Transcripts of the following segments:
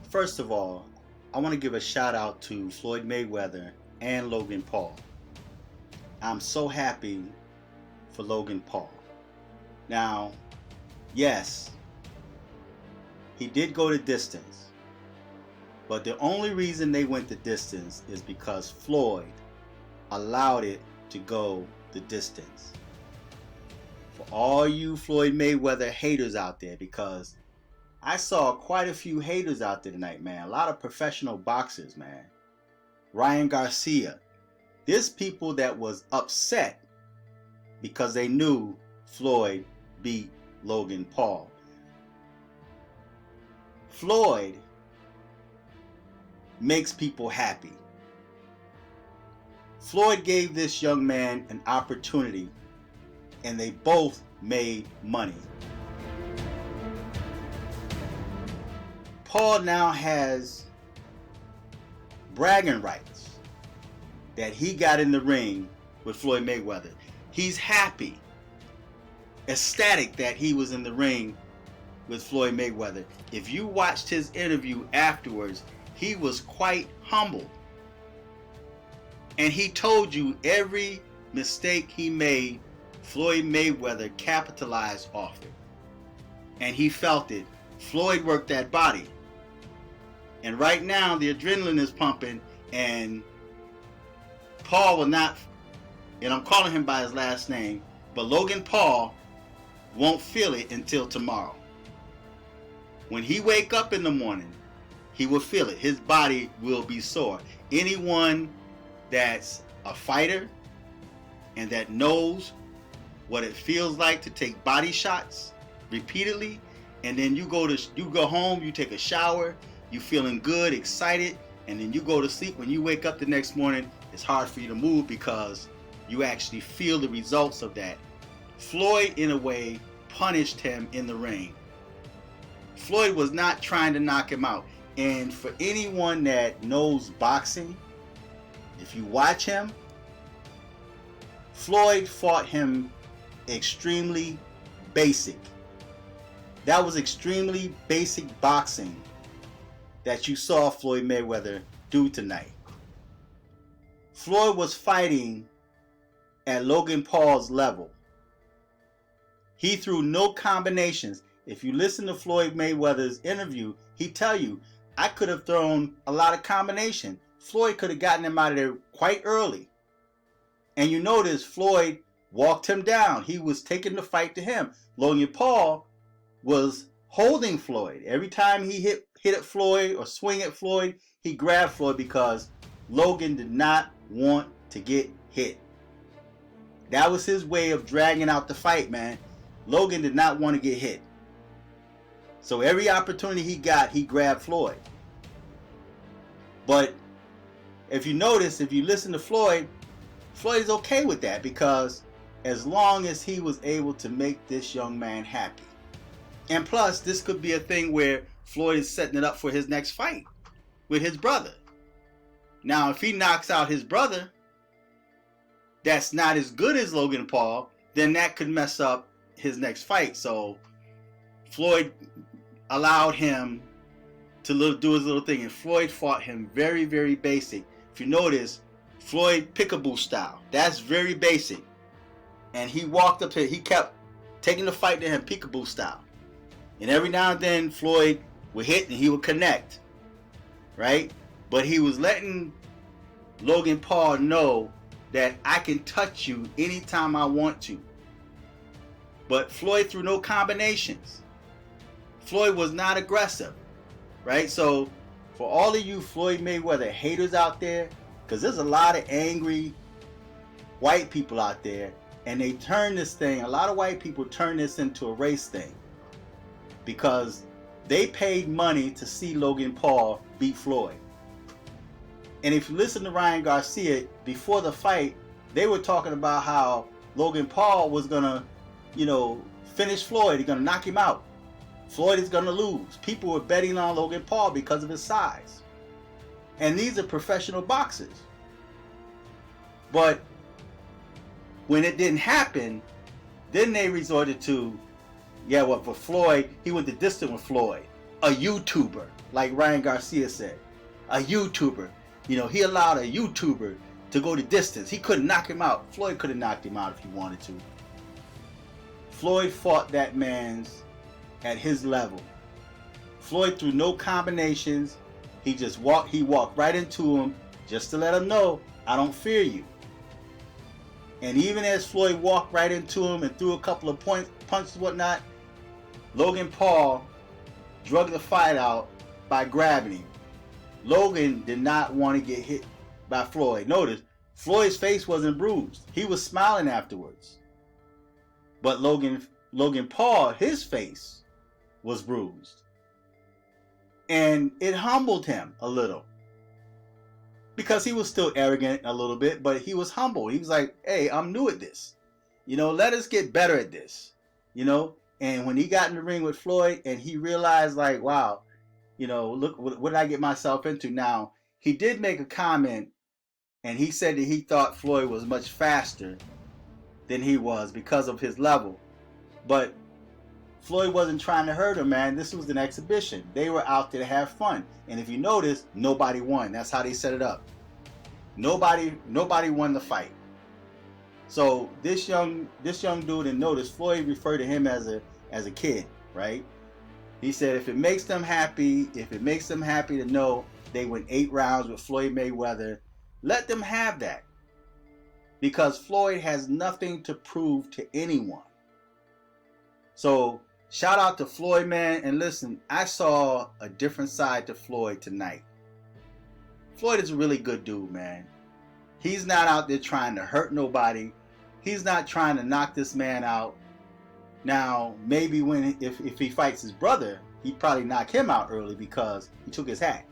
First of all, I want to give a shout out to Floyd Mayweather and Logan Paul. I'm so happy for Logan Paul. Now, yes, he did go the distance, but the only reason they went the distance is because Floyd allowed it to go the distance. For all you Floyd Mayweather haters out there, because I saw quite a few haters out there tonight, man. A lot of professional boxers, man. Ryan Garcia. There's people that was upset because they knew Floyd beat Logan Paul. Floyd makes people happy. Floyd gave this young man an opportunity, and they both made money. Paul now has bragging rights that he got in the ring with Floyd Mayweather. He's happy, ecstatic that he was in the ring with Floyd Mayweather. If you watched his interview afterwards, he was quite humble. And he told you every mistake he made, Floyd Mayweather capitalized off it. And he felt it. Floyd worked that body. And right now the adrenaline is pumping, and Paul will not, and I'm calling him by his last name, but Logan Paul won't feel it until tomorrow. When he wake up in the morning, he will feel it. His body will be sore. Anyone that's a fighter and that knows what it feels like to take body shots repeatedly, and then you go home, you take a shower, you feeling good, excited, and then you go to sleep. When you wake up the next morning, it's hard for you to move because you actually feel the results of that. Floyd, in a way, punished him in the ring. Floyd was not trying to knock him out. And for anyone that knows boxing, if you watch him, Floyd fought him extremely basic. That was extremely basic boxing that you saw Floyd Mayweather do tonight. Floyd was fighting at Logan Paul's level. He threw no combinations. If you listen to Floyd Mayweather's interview, he tell you, I could have thrown a lot of combination. Floyd could have gotten him out of there quite early. And you notice Floyd walked him down. He was taking the fight to him. Logan Paul was holding Floyd. Every time he hit at Floyd or swing at Floyd, he grabbed Floyd because Logan did not want to get hit. That was his way of dragging out the fight, man. Logan did not want to get hit. So every opportunity he got, he grabbed Floyd. But if you notice, if you listen to Floyd, Floyd is okay with that because as long as he was able to make this young man happy. And plus, this could be a thing where Floyd is setting it up for his next fight with his brother. Now, if he knocks out his brother, that's not as good as Logan Paul, then that could mess up his next fight. So Floyd allowed him to do his little thing, and Floyd fought him very, very basic. If you notice, Floyd peekaboo style. That's very basic. And he walked up to it. He kept taking the fight to him peekaboo style. And every now and then Floyd would hit and he would connect. Right? But he was letting Logan Paul know that I can touch you anytime I want to. But Floyd threw no combinations. Floyd was not aggressive. Right? So for all of you Floyd Mayweather haters out there, because there's a lot of angry white people out there, and they turn this thing, a lot of white people turn this into a race thing because they paid money to see Logan Paul beat Floyd. And if you listen to Ryan Garcia, before the fight, they were talking about how Logan Paul was gonna, finish Floyd. He's gonna knock him out. Floyd is gonna lose. People were betting on Logan Paul because of his size. And these are professional boxers. But when it didn't happen, then they resorted to, for Floyd, he went the distance with Floyd. a YouTuber, like Ryan Garcia said. A YouTuber. You know, he allowed a YouTuber to go the distance. He couldn't knock him out. Floyd could have knocked him out if he wanted to. Floyd fought that man's at his level. Floyd threw no combinations. He walked right into him just to let him know, I don't fear you. And even as Floyd walked right into him and threw a couple of punches and whatnot, Logan Paul drug the fight out by grabbing him. Logan did not want to get hit by Floyd. Notice, Floyd's face wasn't bruised. He was smiling afterwards. But Logan Paul, his face was bruised. And it humbled him a little. Because he was still arrogant a little bit, but he was humble. He was like, hey, I'm new at this. You know, let us get better at this. You know, and when he got in the ring with Floyd and he realized like, wow, you know, look, what did I get myself into now? He did make a comment and he said that he thought Floyd was much faster than he was because of his level. But Floyd wasn't trying to hurt him, man. This was an exhibition. They were out there to have fun. And if you notice, nobody won. That's how they set it up. Nobody won the fight. So this young dude, and notice Floyd referred to him as a kid, right? He said if it makes them happy to know they went 8 rounds with Floyd Mayweather, let them have that. Because Floyd has nothing to prove to anyone. So shout out to Floyd, man. And listen, I saw a different side to Floyd tonight. Floyd is a really good dude, man. He's not out there trying to hurt nobody. He's not trying to knock this man out. Now, maybe if he fights his brother, he'd probably knock him out early because he took his hat.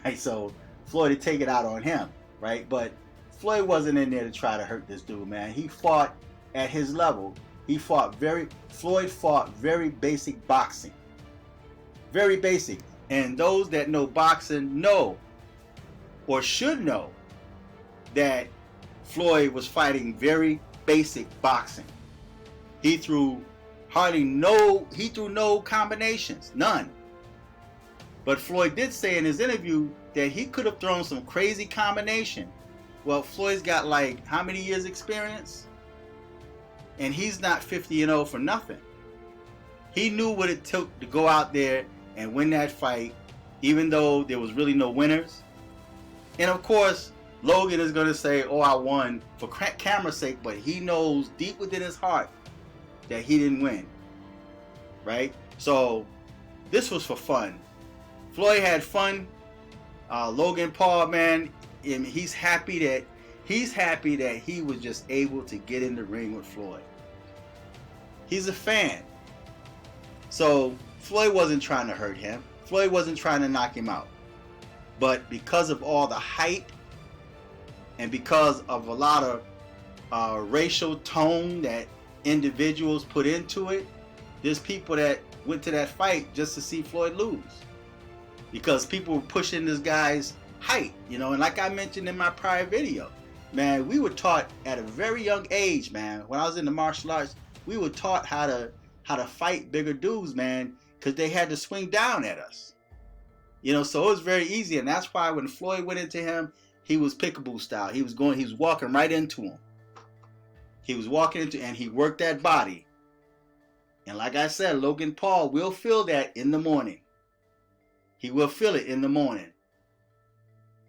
Right? So Floyd would take it out on him, right? But Floyd wasn't in there to try to hurt this dude, man. He fought at his level. Floyd fought very basic boxing. Very basic. And those that know boxing know, or should know, that Floyd was fighting very basic boxing. He threw no combinations, none. But Floyd did say in his interview that he could have thrown some crazy combination. Well, Floyd's got like how many years experience? And he's not 50-0 for nothing. He knew what it took to go out there and win that fight, even though there was really no winners. And of course, Logan is going to say, oh, I won for camera's sake, but he knows deep within his heart that he didn't win. Right? So this was for fun. Floyd had fun. Logan Paul, man, and he's happy that he was just able to get in the ring with Floyd. He's a fan. So Floyd wasn't trying to hurt him. Floyd wasn't trying to knock him out. But because of all the hype and because of a lot of racial tone that individuals put into it, there's people that went to that fight just to see Floyd lose. Because people were pushing this guy's height, you know, and like I mentioned in my prior video, man, we were taught at a very young age, man, when I was in the martial arts, we were taught how to fight bigger dudes, man, because they had to swing down at us. You know, so it was very easy, and that's why when Floyd went into him, he was pickaboo style. He was walking right into him. He was walking into, and he worked that body. And like I said, Logan Paul will feel that in the morning. He will feel it in the morning.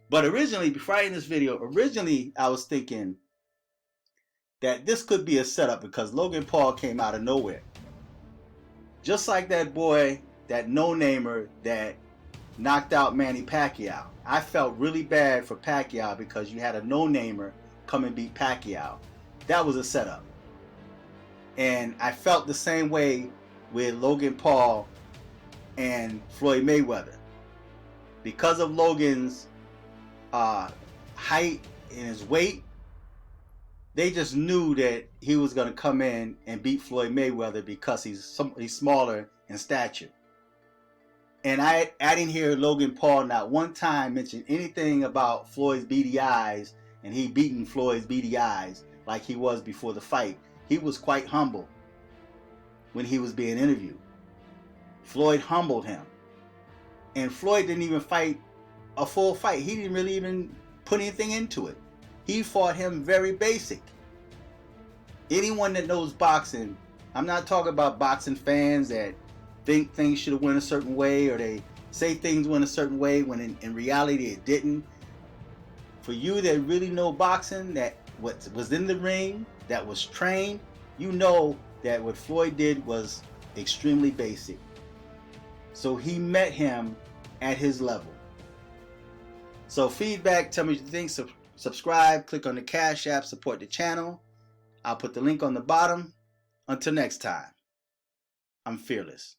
But originally, before I end this video, I was thinking that this could be a setup because Logan Paul came out of nowhere. Just like that boy, that no-namer that knocked out Manny Pacquiao. I felt really bad for Pacquiao because you had a no-namer come and beat Pacquiao. That was a setup. And I felt the same way with Logan Paul and Floyd Mayweather. Because of Logan's height and his weight, they just knew that he was going to come in and beat Floyd Mayweather because he's smaller in stature. And I didn't hear Logan Paul not one time mention anything about Floyd's beady eyes and he beating Floyd's beady eyes like he was before the fight. He was quite humble when he was being interviewed. Floyd humbled him. And Floyd didn't even fight a full fight. He didn't really even put anything into it. He fought him very basic. Anyone that knows boxing, I'm not talking about boxing fans that think things should have went a certain way, or they say things went a certain way when in reality it didn't. For you that really know boxing, that what was in the ring, that was trained, you know that what Floyd did was extremely basic. So he met him at his level. So feedback, tell me what you think. Subscribe, click on the Cash App, support the channel. I'll put the link on the bottom. Until next time, I'm fearless.